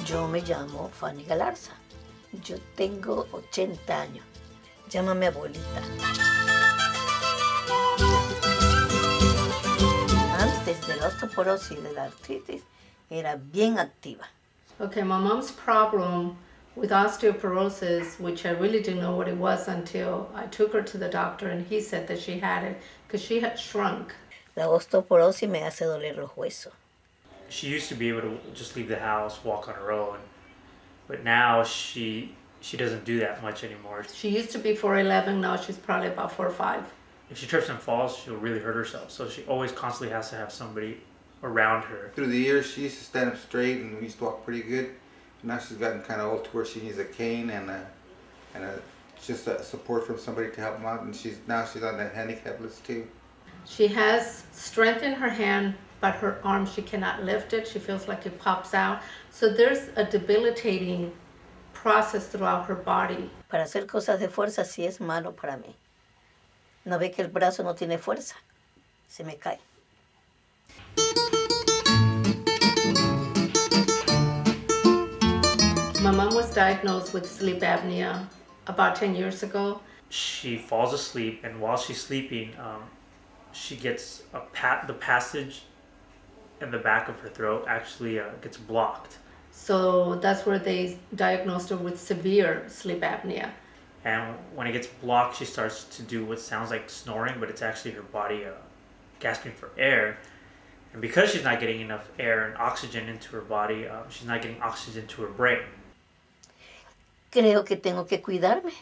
Yo me llamo Fanny Galarza. Yo tengo 80 años. Llámame abuelita. Antes de la osteoporosis y de la artritis, era bien activa. Okay, my mom's problem with osteoporosis, which I really didn't know what it was until I took her to the doctor and he said that she had it because she had shrunk. La osteoporosis me hace doler los huesos. She used to be able to just leave the house, walk on her own, but now she doesn't do that much anymore. She used to be 4'11", now she's probably about 4'5". If she trips and falls, she'll really hurt herself, so she always constantly has to have somebody around her. Through the years, she used to stand up straight and we used to walk pretty good. Now she's gotten kind of old to where she needs a cane and just a support from somebody to help them out, and she's on that handicap list too. She has strength in her hand, but her arm, she cannot lift it. She feels like it pops out. So there's a debilitating process throughout her body. Para hacer cosas de fuerza sí es malo para mí. No ve que el brazo no tiene fuerza. Se me cae. My mom was diagnosed with sleep apnea about 10 years ago. She falls asleep, and while she's sleeping, she gets the passage in the back of her throat actually gets blocked. So that's where they diagnosed her with severe sleep apnea. And when it gets blocked, she starts to do what sounds like snoring, but it's actually her body gasping for air. And because she's not getting enough air and oxygen into her body, she's not getting oxygen to her brain. Creo que tengo que cuidarme.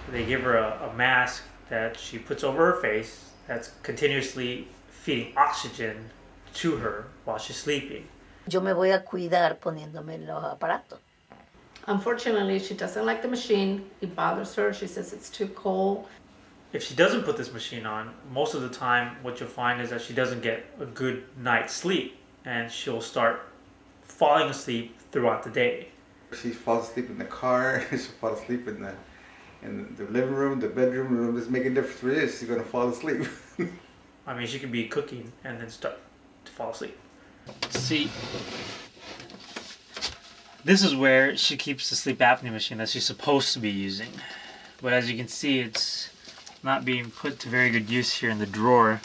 They give her a mask that she puts over her face that's continuously feeding oxygen to her while she's sleeping. Yo me voy a cuidar poniéndome los aparatos. Unfortunately, she doesn't like the machine. It bothers her. She says it's too cold. If she doesn't put this machine on, most of the time what you'll find is that she doesn't get a good night's sleep, and she'll start falling asleep throughout the day. She falls asleep in the car, she'll fall asleep in the living room, the bedroom, it doesn't make a difference where it is, she's going to fall asleep. I mean, she could be cooking and then start to fall asleep. See, this is where she keeps the sleep apnea machine that she's supposed to be using. But as you can see, it's not being put to very good use here in the drawer.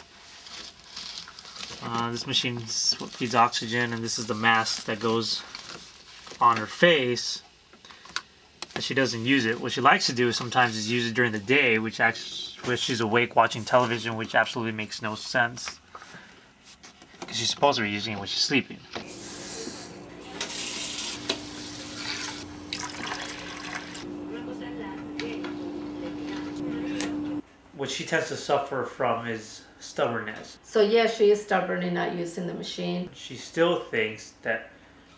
This machine is what feeds oxygen, and this is the mask that goes on her face. But she doesn't use it. What she likes to do sometimes is use it during the day, which she's awake watching television, which absolutely makes no sense. Because she's supposed to be using it when she's sleeping. What she tends to suffer from is stubbornness. So yeah, she is stubborn in not using the machine. She still thinks that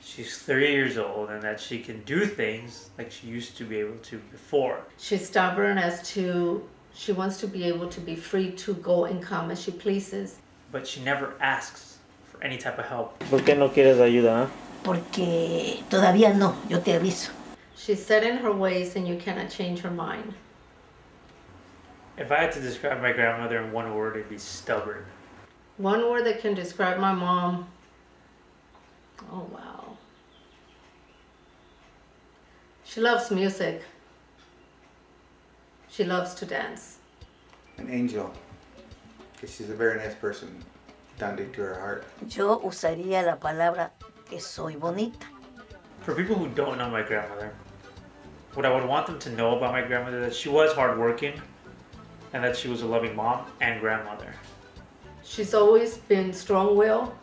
she's 30 years old and that she can do things like she used to be able to before. She's stubborn as to she wants to be able to be free to go and come as she pleases. But she never asks for any type of help. ¿Por qué no quieres ayuda? Porque todavía no, yo te aviso. She's set in her ways and you cannot change her mind. If I had to describe my grandmother in one word, it'd be stubborn. One word that can describe my mom. Oh wow. She loves music. She loves to dance. An angel, because she's a very nice person, down deep to her heart. Yo usaría la palabra que soy bonita. For people who don't know my grandmother, what I would want them to know about my grandmother is that she was hardworking and that she was a loving mom and grandmother. She's always been strong-willed.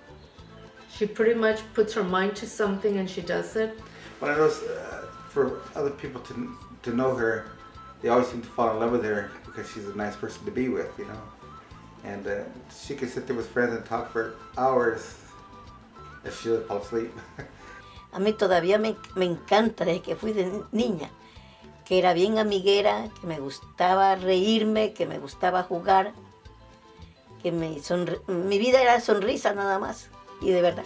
She pretty much puts her mind to something and she does it. But I know for other people to know her, they always seem to fall in love with her because she's a nice person to be with, you know. And she could sit there with friends and talk for hours if she would fall asleep. A mí todavía me encanta desde que fui de niña, que era bien amiguera, que me gustaba reírme, que me gustaba jugar, que mi vida era sonrisa nada más, y de verdad.